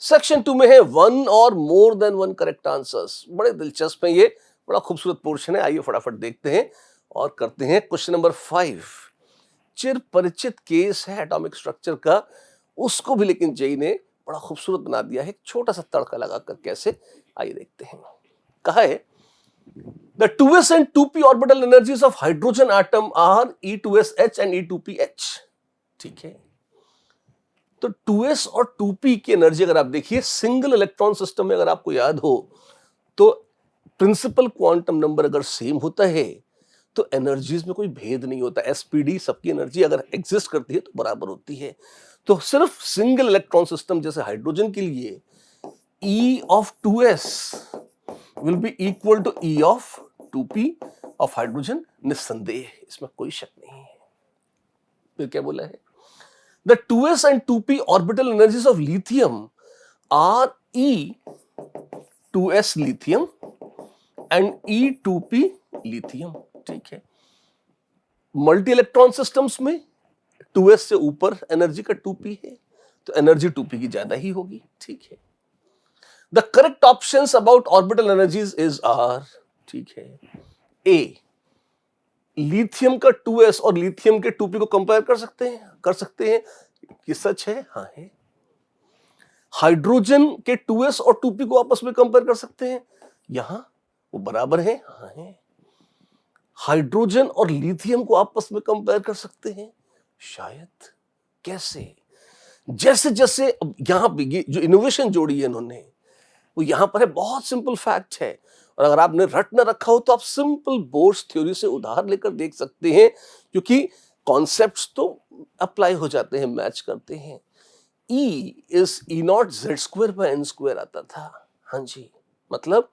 Section 2 में है one और more than one correct answers. बड़े दिलचस्प है ये, बड़ा खूबसूरत पोर्शन है। आइए फटाफट देखते हैं और करते हैं क्वेश्चन नंबर 5। चिर परिचित केस है एटॉमिक स्ट्रक्चर का, उसको भी लेकिन जेई ने बड़ा खूबसूरत बना दिया है, छोटा सा तड़का लगाकर। कैसे, आइए देखते हैं। कहा है the 2s and 2p orbital energies of hydrogen atom are E2SH and E2PH। ठीक है, तो 2s और 2p की एनर्जी अगर आप देखिए सिंगल इलेक्ट्रॉन सिस्टम में, अगर आपको याद हो तो प्रिंसिपल क्वांटम नंबर अगर सेम होता है तो एनर्जीज में कोई भेद नहीं होता। एसपीडी सबकी एनर्जी अगर एग्जिस्ट करती है तो बराबर होती है। तो सिर्फ सिंगल इलेक्ट्रॉन सिस्टम जैसे हाइड्रोजन के लिए E of 2s will be equal to E of 2p of hydrogen, निस्संदेह, इसमें कोई शक नहीं है। फिर क्या बोला है, the 2s and 2p orbital energies of lithium are E2s lithium and E2p lithium। ठीक है, मल्टी इलेक्ट्रॉन सिस्टम्स में 2s से ऊपर एनर्जी का 2p है, तो एनर्जी 2p की ज्यादा ही होगी। ठीक है, the correct options about orbital energies is are. ठीक है, ए, लिथियम का 2s और लिथियम के 2p को कंपेयर कर सकते हैं, ये सच है, हाँ है। हाइड्रोजन के 2s और 2p को आपस में कंपेयर कर सकते हैं, यहां वो बराबर है, हाँ है। हाइड्रोजन और लिथियम को आपस में कंपेयर कर सकते हैं, शायद। कैसे, जैसे जैसे यहां पे जो इनोवेशन जोड़ी है इन्होंने, वो यहां पर है, बहुत सिंपल फैक्ट है। और अगर आपने रट न रखा हो तो आप सिंपल बोर्स थ्योरी से उधार लेकर देख सकते हैं, क्योंकि कॉन्सेप्ट्स तो अप्लाई हो जाते हैं, मैच करते हैं। E इज E0 Z² आता था। हाँ जी, मतलब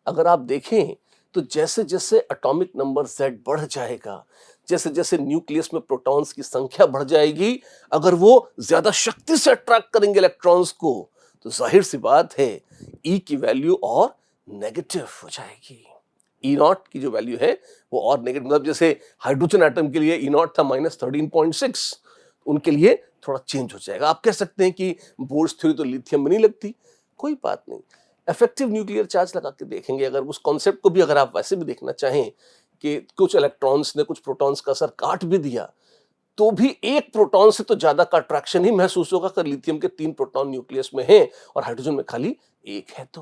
अगर आप देखें तो जैसे जैसे एटॉमिक नंबर Z बढ़ जाएगा, जैसे जैसे न्यूक्लियस में प्रोटॉन्स की संख्या बढ़ जाएगी, अगर वो ज्यादा शक्ति से अट्रैक्ट करेंगे इलेक्ट्रॉन्स को, तो जाहिर सी बात है E की वैल्यू और नेगेटिव हो जाएगी। E0 की जो वैल्यू है वो और नेगेटिव, मतलब जैसे हाइड्रोजन एटम के लिए E0 था -13.6, उनके लिए थोड़ा चेंज हो जाएगा। आप कह सकते हैं कि बोर्स थ्योरी तो लिथियम में नहीं लगती, कोई बात नहीं, इफेक्टिव न्यूक्लियर चार्ज लगा के देखेंगे। अगर उस कॉन्सेप्ट को भी अगर आप वैसे भी देखना चाहें कि कुछ इलेक्ट्रॉन्स ने कुछ प्रोटॉन्स का असर काट भी दिया, तो भी एक प्रोटॉन से तो ज्यादा का अट्रैक्शन ही महसूस होगा अगर लिथियम के 3 प्रोटॉन न्यूक्लियस में हैं और हाइड्रोजन में खाली एक है तो।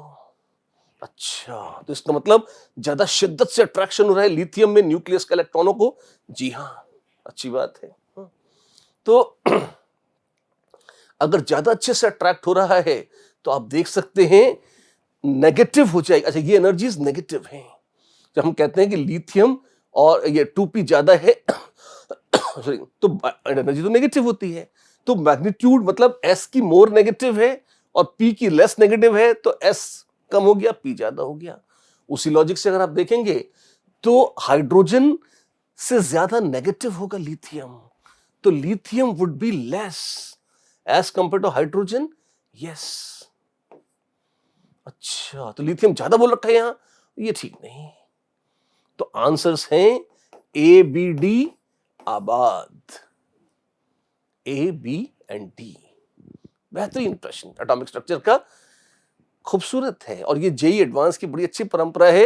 अच्छा, तो इसका मतलब ज्यादा शिद्दत से अट्रैक्शन हो रहा है लिथियम में न्यूक्लियस के इलेक्ट्रॉनों को। जी हाँ, अच्छी बात है। तो अगर ज्यादा अच्छे से अट्रैक्ट हो रहा है तो आप देख सकते हैं नेगेटिव हो जाएगा। अच्छा, ये एनर्जीज नेगेटिव हैं। जब हम कहते हैं कि लिथियम और ये 2p ज्यादा है सॉरी, तो एनर्जी तो नेगेटिव होती है, तो मैग्नीट्यूड मतलब s की मोर नेगेटिव है और p की लेस नेगेटिव है, तो s कम हो गया, p ज्यादा हो गया। उसी लॉजिक से अगर आप देखेंगे तो हाइड्रोजन से ज्यादा नेगेटिव होगा लिथियम, तो lithium would be less as compare to hydrogen. Yes, अच्छा, तो लिथियम ज्यादा बोल रखा है यहां, ये ठीक नहीं। तो आंसर्स हैं ए बी डी आबाद, ए बी एंड डी। बेहतरीन प्रश्न, एटॉमिक स्ट्रक्चर का खूबसूरत है। और ये जेई एडवांस की बड़ी अच्छी परंपरा है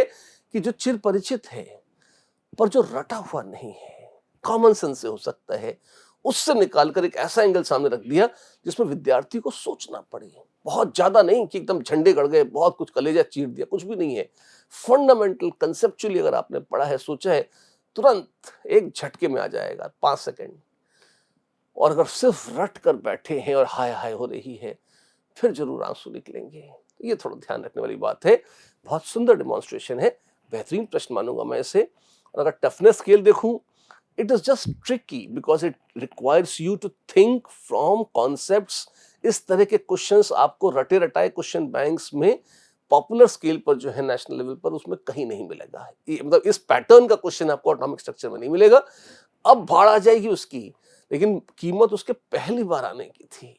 कि जो चिर परिचित है पर जो रटा हुआ नहीं है, कॉमन सेंस से हो सकता है, उससे निकालकर एक ऐसा एंगल सामने रख दिया जिसमें विद्यार्थी को सोचना पड़े। बहुत ज्यादा नहीं कि एकदम झंडे गड़ गए, बहुत कुछ कलेजा चीर दिया, कुछ भी नहीं है। फंडामेंटल कंसेप्चुअली अगर आपने पढ़ा है, सोचा है, तुरंत एक झटके में आ जाएगा, 5 सेकंड। और अगर सिर्फ रट कर बैठे हैं और हाय हाय हो रही है, फिर जरूर आंसू निकलेंगे। ये थोड़ा ध्यान रखने वाली बात है। बहुत सुंदर डेमोन्स्ट्रेशन है, बेहतरीन प्रश्न मानूंगा मैं इसे। और अगर टफनेस स्केल देखूं, it is just tricky because it requires you to think from concepts. इस तरह के क्वेश्चंस आपको रटे रटाए क्वेश्चन बैंक्स में पॉपुलर स्केल पर जो है नेशनल लेवल पर, उसमें कहीं नहीं मिलेगा। मतलब इस पैटर्न का क्वेश्चन आपको एटॉमिक स्ट्रक्चर में नहीं मिलेगा। अब भाड़ आ जाएगी उसकी, लेकिन कीमत उसके पहली बार आने की थी।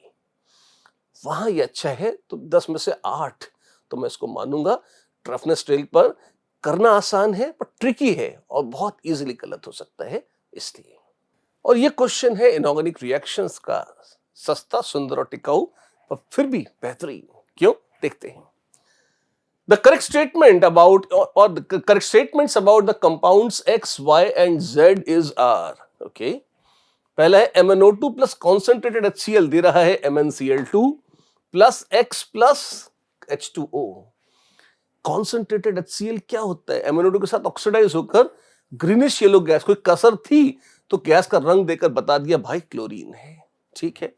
वहां ये अच्छा है, तो 10 में से 8 तो मैं इसको मानूंगा। टफनेस स्केल पर करना आसान है पर ट्रिकी है और बहुत इजीली गलत हो सकता है, इसलिए। और ये क्वेश्चन है इनऑर्गेनिक रिएक्शंस का, सस्ता, सुंदर और टिकाऊ, पर फिर भी बेहतरीन। क्यों, देखते हैं। The correct statement about or the correct statements about the compounds X, Y and Z is are. Okay. पहला है MnO2 plus concentrated HCl दे रहा है MnCl2 plus X plus H2O. Concentrated HCl क्या होता है? MnO2 के साथ ऑक्सीडाइज होकर ग्रीनिश येलो गैस, कोई कसर थी तो गैस का रंग देकर बता दिया भाई क्लोरीन है, ठीक है।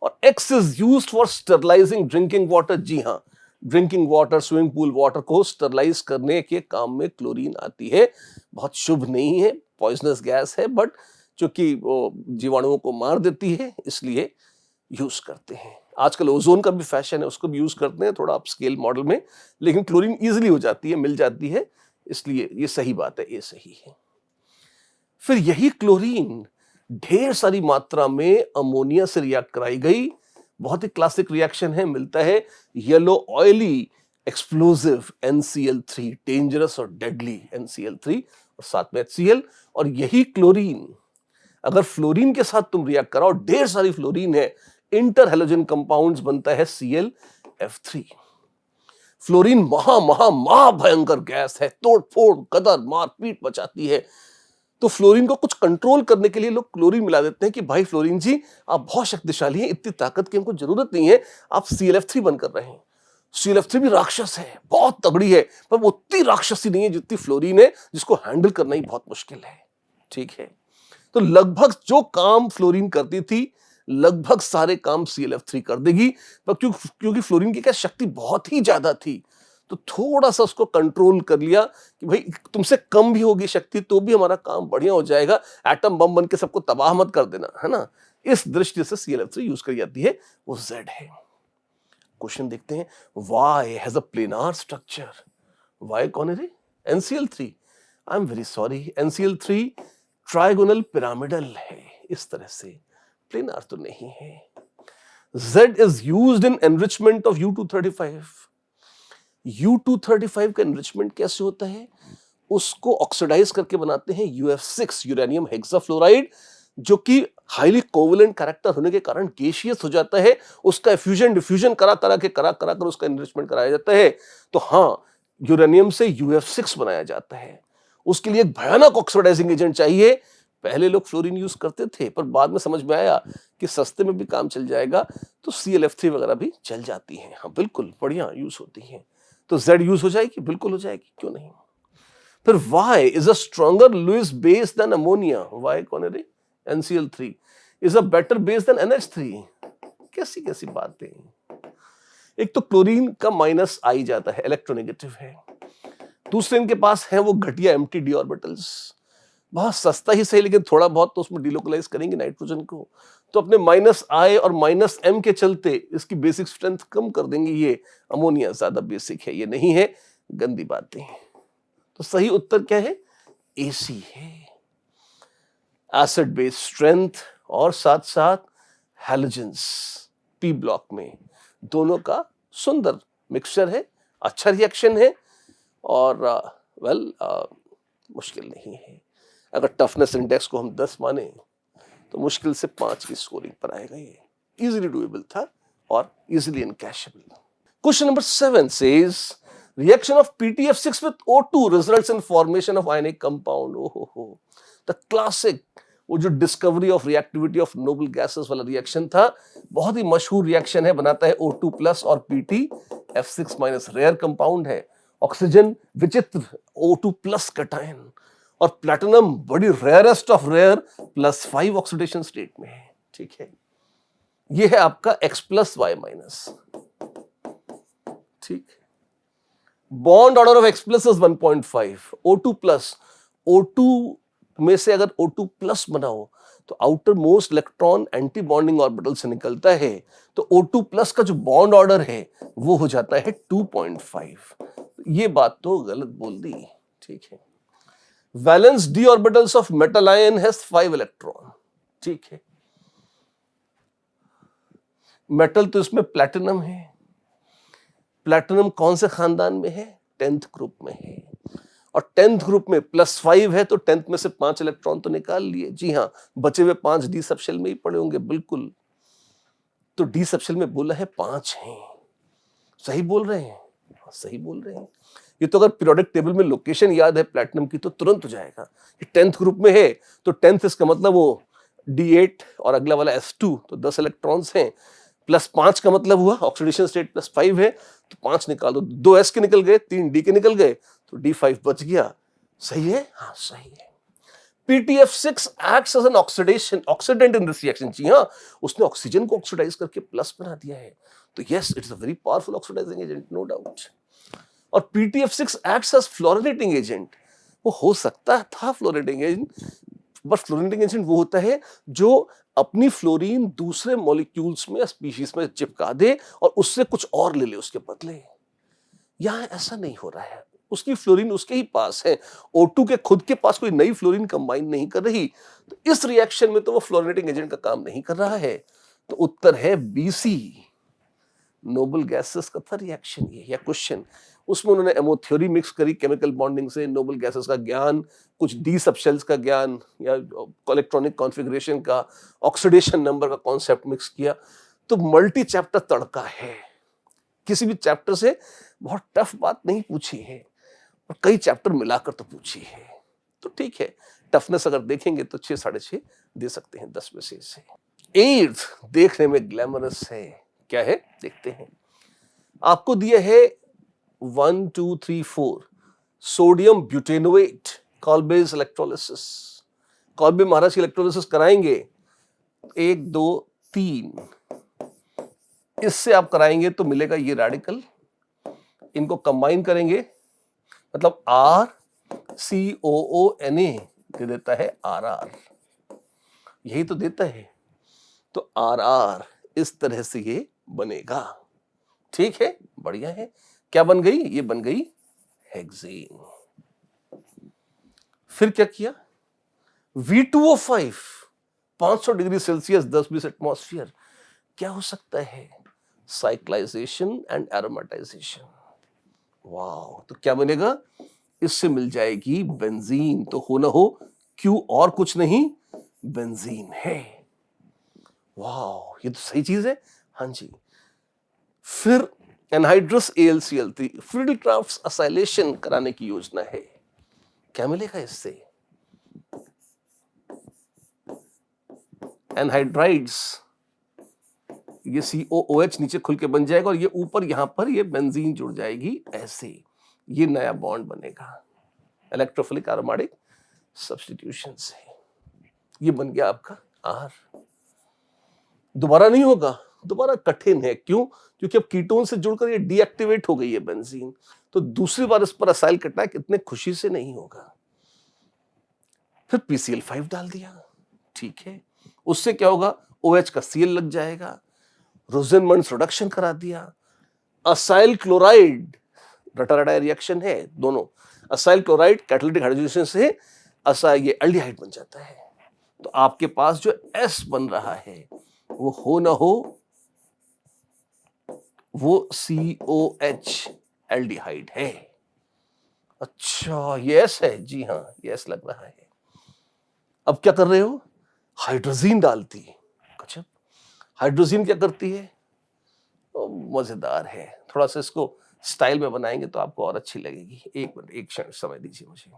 और X is used for sterilizing drinking water। जी हाँ, drinking water, swimming pool water को स्टरलाइज करने के काम में क्लोरीन आती है। बहुत शुभ नहीं है, पॉइजनस गैस है, बट चूंकि वो जीवाणुओं को मार देती है इसलिए यूज करते हैं। आजकल ओजोन का भी फैशन है, उसको भी यूज करते हैं थोड़ा अपस्केल मॉडल में, लेकिन क्लोरीन इजीली हो जाती है, मिल जाती है, इसलिए ये सही बात है, ये सही है। फिर यही क्लोरीन ढेर सारी मात्रा में अमोनिया से रिएक्ट कराई गई। बहुत ही क्लासिक रिएक्शन है, मिलता है yellow oily explosive NCl3, dangerous और डेडली NCl3 और साथ में HCl। और यही क्लोरीन अगर फ्लोरीन के साथ तुम रिएक्ट कराओ, ढेर सारी फ्लोरीन है, इंटर हैलोजन कंपाउंड्स बनता है ClF3। फ्लोरीन महा भयंकर गैस है, तोड़ फोड़ कदर मारपीट मचाती है। तो फ्लोरीन को कुछ कंट्रोल करने के लिए लोग क्लोरीन मिला देते हैं कि भाई फ्लोरीन जी आप बहुत शक्तिशाली हैं, इतनी ताकत की हमको जरूरत नहीं है, आप ClF3 बनकर रहे हैं। ClF3 भी राक्षस है, बहुत तगड़ी है, पर वो उतनी राक्षसी नहीं है जितनी फ्लोरीन है, जिसको हैंडल करना ही बहुत मुश्किल है, ठीक है। तो लगभग जो काम फ्लोरीन करती थी लगभग सारे काम ClF3 कर देगी, पर क्योंकि फ्लोरीन की क्या शक्ति बहुत ही ज्यादा थी, तो थोड़ा सा उसको कंट्रोल कर लिया कि भाई तुमसे कम भी होगी शक्ति तो भी हमारा काम बढ़िया हो जाएगा, एटम बम बन के सबको तबाह मत कर देना, है ना। इस दृष्टि से ClF3 यूज करी जाती है, वो Z है। क्वेश्चन देखते हैं, Y has a planar structure. Y कौन है रे? NCl3। I am very sorry, NCl3 trigonal pyramidal है, इस तरह से, प्लेनार तो नहीं है। Z is used in enrichment of U235। U235 का एनरिचमेंट कैसे होता है? उसको ऑक्सीडाइज करके बनाते हैं UF6, यूरेनियम हेक्साफ्लोराइड, जो कि हाईली कोवेलेंट कैरेक्टर होने के कारण गैसियस हो जाता है। उसका एफ्यूजन डिफ्यूजन करा कर उसका एनरिचमेंट कराया जाता है। तो हाँ, यूरेनियम से UF6 बनाया जाता है। उसके लिए एक भयानक ऑक्सीडाइजिंग एजेंट चाहिए। पहले लोग फ्लोरीन यूज करते थे, पर बाद में समझ में आया कि सस्ते में भी काम चल जाएगा, तो ClF3 वगैरह भी चल जाती हैं। हाँ बिल्कुल बढ़िया यूज होती हैं। तो Z यूज हो जाएगी, बिल्कुल हो जाएगी, क्यों नहीं। फिर Y is a stronger Lewis base than ammonia. Y कौन है रे? NCl3 is a better base than NH3। कैसी कैसी बातें। एक तो क्लोरीन का -I जाता है, इलेक्ट्रोनेगेटिव है। दूसरे इनके पास है वो घटिया एम्प्टी d ऑर्बिटल्स। बहुत सस्ता ही सही, लेकिन थोड़ा बहुत तो उसमें डिलोकलाइज करेंगे नाइट्रोजन को, तो अपने -I और -M के चलते इसकी बेसिक स्ट्रेंथ कम कर देंगे। ये अमोनिया ज्यादा बेसिक है, ये नहीं है, गंदी बातें। तो सही उत्तर क्या है? AC है। एसिड बेस स्ट्रेंथ और साथ साथ हैलोजेंस P ब्लॉक में, दोनों का सुंदर मिक्सचर है, अच्छा रिएक्शन है और मुश्किल नहीं है। अगर टफनेस इंडेक्स को हम 10 माने तो मुश्किल से 5 की स्कोरिंग पर आएगा। ये इजीली डूएबल था और easily encashable. Question number 7 says reaction of PtF6 with O2 results in formation of ionic compound. ओहो, द क्लासिक, वो जो discovery of reactivity of noble gases वाला रिएक्शन था, बहुत ही मशहूर रिएक्शन है। बनाता है O2+ और PtF6- रेयर कंपाउंड है। ऑक्सीजन विचित्र O2+ कैटायन और प्लैटिनम बड़ी rarest of rare +5 oxidation state में है, ठीक है। ये है आपका X+Y-, ठीक। Bond order of X+ is 1.5। O2+, O2 में से अगर O2+ बनाओ तो outermost electron antibonding orbital से निकलता है, तो O2+ का जो बॉन्ड ऑर्डर है वो हो जाता है 2.5। ये बात तो गलत बोल दी, ठीक है। Valence d orbitals of metal ion has 5 electron, ठीक है। मेटल तो इसमें प्लैटिनम है। प्लैटिनम कौन से खानदान में है? 10th ग्रुप में है। और 10th ग्रुप में +5 है, तो 10th में से 5 इलेक्ट्रॉन तो निकाल लिए। जी हाँ, बचे हुए 5 डी सबशेल में ही पड़े होंगे, बिल्कुल। तो डी सबशेल में बोला है 5 हैं। सही बोल रहे हैं, सही बोल रहे हैं। ये तो अगर पीरियोडिक टेबल में लोकेशन याद है प्लैटिनम की तो तुरंत हो जाएगा। ये 10th ग्रुप में है तो 10th इसका मतलब वो D8 और अगला वाला S2 तो 10 इलेक्ट्रॉन्स हैं, प्लस 5 का मतलब हुआ ऑक्सीडेशन स्टेट प्लस 5 है तो 5 निकालो, 2 S के निकल गए, 3 D के निकल गए तो D5 बच गया। सही है, हाँ सही है। PTF6 acts as an oxidant in this reaction। जी हाँ, उसने ऑक्सीजन को ऑक्सीडाइज करके प्लस बना दिया है। तो yes, it is a very powerful oxidizing agent, no doubt. और PTF6 acts as fluorinating agent. वो हो सकता था fluorinating agent, but fluorinating agent वो होता है जो अपनी फ्लोरीन दूसरे मॉलिक्यूल्स में या स्पीशीज में चिपका दे और उससे कुछ और ले ले उसके बदले। यहां ऐसा नहीं हो रहा है, उसकी फ्लोरीन उसके ही पास है, O2 के खुद के पास कोई नई फ्लोरीन कंबाइन नहीं कर रही, तो इस रिएक्शन में तो वो फ्लोरिनेटिंग एजेंट का काम नहीं कर रहा है। तो उत्तर है BC, नोबल गैसेस का था रिएक्शन ये या क्वेश्चन। उसमें उन्होंने एमो थ्योरी मिक्स करी केमिकल बॉन्डिंग से, नोबल गैसेस का ज्ञान, कुछ डी सबशेल्स का ज्ञान या इलेक्ट्रॉनिक कॉन्फ़िगरेशन का, ऑक्सीडेशन नंबर का कॉन्सेप्ट मिक्स किया। तो मल्टी चैप्टर तड़का है, किसी भी चैप्टर से बहुत टफ बात नहीं पूछी है और कई चैप्टर मिलाकर तो पूछी है। तो ठीक है, टफनेस अगर देखेंगे तो 6 6.5 दे सकते हैं 10 में से। 8th देखने में ग्लैमरस है, क्या है देखते हैं। आपको दिया है 1 2 3 4 सोडियम ब्यूटेनोएट कॉल्बेज इलेक्ट्रोलिसिस। कॉल्बे महाराज की इलेक्ट्रोलिसिस कराएंगे 1 2 3, इससे आप कराएंगे तो मिलेगा ये रेडिकल, इनको कंबाइन करेंगे मतलब RCOONA दे देता है RR, यही तो देता है। तो RR इस तरह से ये बनेगा। ठीक है, बढ़िया है। क्या बन गई? ये बन गई हेक्सेन। फिर क्या किया? V2O5 500 डिग्री सेल्सियस 10-20 एटमॉस्फेयर, क्या हो सकता है? Cyclisation and aromatisation. वाह, तो क्या बनेगा? इससे मिल जाएगी बेंजीन। तो हो ना हो Q और कुछ नहीं बेंजीन है। वाह, ये तो सही चीज है। हाँ जी। फिर एनहाइड्रस AlCl3 फ्रीडल-क्राफ्ट्स असाइलेशन कराने की योजना है। क्या मिलेगा इससे? एनहाइड्राइड्स, ये COOH नीचे खुल के बन जाएगा और ये ऊपर यहां पर ये बेंजीन जुड़ जाएगी ऐसे, ये नया बॉन्ड बनेगा इलेक्ट्रोफिलिक एरोमेटिक सब्स्टिट्यूशन से। ये बन गया आपका R। दोबारा नहीं होगा, दोबारा कठिन है। क्यों? क्योंकि अब कीटोन से जुड़कर ये डीएक्टिवेट हो गई है बेंजीन, तो दूसरी बार इस पर असाइल अटैक इतने खुशी से नहीं होगा। फिर PCl5 डाल दिया, ठीक है, उससे क्या होगा? OH का Cl लग जाएगा, रोजेनमंड्स रिडक्शन करा दिया। असाइल क्लोराइड, रटा-रटाई रिएक्शन है दोनों, असाइल क्लोराइड कैटालिटिक हाइड्रोजनेशन से असाइल ये एल्डिहाइड बन जाता है। तो आपके पास जो S बन रहा है वो हो ना हो वो COH एल्डिहाइड है। अच्छा, ये S है? जी हाँ, ये S लग रहा है। अब क्या कर रहे हो? हाइड्रोजीन डालती है। अच्छा, हाइड्रोजीन क्या करती है? मजेदार है, थोड़ा सा इसको स्टाइल में बनाएंगे तो आपको और अच्छी लगेगी। एक मिनट, एक क्षण समय दीजिए मुझे।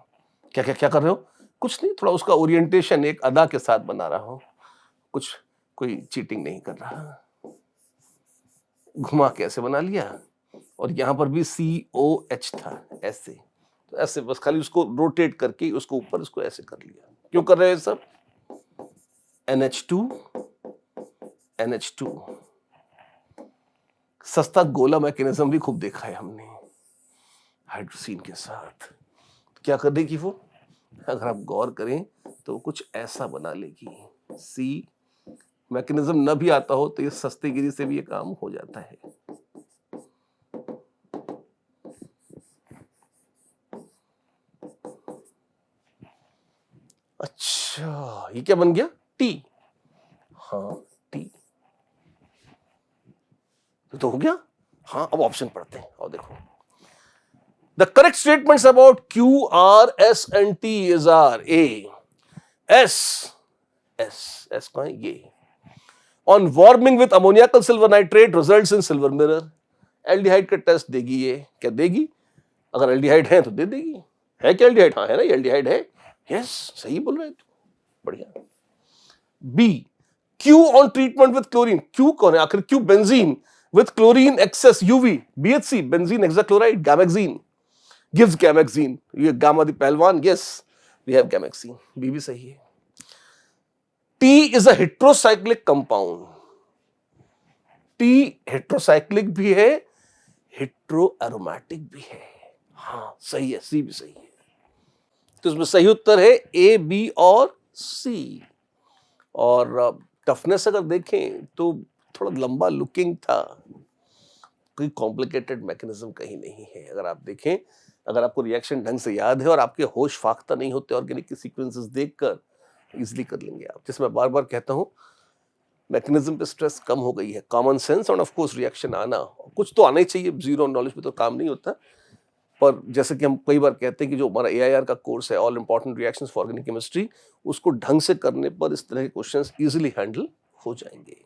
क्या क्या क्या कर रहे हो? कुछ नहीं, थोड़ा उसका ओरिएंटेशन एक अदा के साथ बना रहा हूं, कुछ कोई चीटिंग नहीं कर रहा। घुमा के ऐसे बना लिया और यहां पर भी COH था ऐसे, तो ऐसे बस खाली उसको रोटेट करके उसको ऊपर इसको ऐसे कर लिया। क्यों कर रहे हैं सब? NH2 NH2 सस्ता गोला मैकेनिज्म भी खूब देखा है हमने हाइड्रोजीन के साथ। तो क्या कर देगी वो? अगर आप गौर करें तो कुछ ऐसा बना लेगी। सी मैकेनिज्म न भी आता हो तो ये सस्ते गिरी से भी ये काम हो जाता है। अच्छा, ये क्या बन गया? T। हाँ, T तो हो गया। हाँ, अब ऑप्शन पढ़ते हैं और देखो। The correct statements about Q, R, S and T is are A. S कौन है? ये. On warming with ammoniacal silver nitrate results in silver mirror. Aldehyde का टेस्ट देगी ये, क्या देगी? अगर एल्डिहाइड है तो दे देगी। है क्या एल्डिहाइड? हाँ है ना, एल्डिहाइड है। यस, सही बोल रहे तू, बढ़िया। B, Q on treatment with chlorine. Q कौन है आखिर? Q benzene with chlorine excess UV, BHC benzene hexachloride, gammexane gives gammexane. ये गामा द पहलवान, yes we have gammexane, B भी सही है। T is a heterocyclic compound. T heterocyclic भी है, हेट्रो एरोमेटिक भी है। हाँ सही है, सी भी सही है। तो इसमें सही उत्तर है ए, बी और सी। और टफनेस अगर देखें तो थोड़ा लंबा लुकिंग था, कोई कॉम्प्लिकेटेड मैकेनिज्म कहीं नहीं है। अगर आप देखें, अगर आपको रिएक्शन ढंग से याद है और आपके होश फाख्ता नहीं होते ऑर्गेनिक के सीक्वेंसेस देखकर, इजीली कर लेंगे आप। जैसे मैं बार बार कहता हूँ, मैकेनिज्म पे स्ट्रेस कम हो गई है, कॉमन सेंस और ऑफ कोर्स रिएक्शन आना, कुछ तो आना ही चाहिए, जीरो नॉलेज पे तो काम नहीं होता। पर जैसे कि हम कई बार कहते हैं कि जो हमारा AIR का कोर्स है, all important reactions for organic chemistry, उसको ढंग से करने पर इस तरह के क्वेश्चंस इजीली हैंडल हो जाएंगे।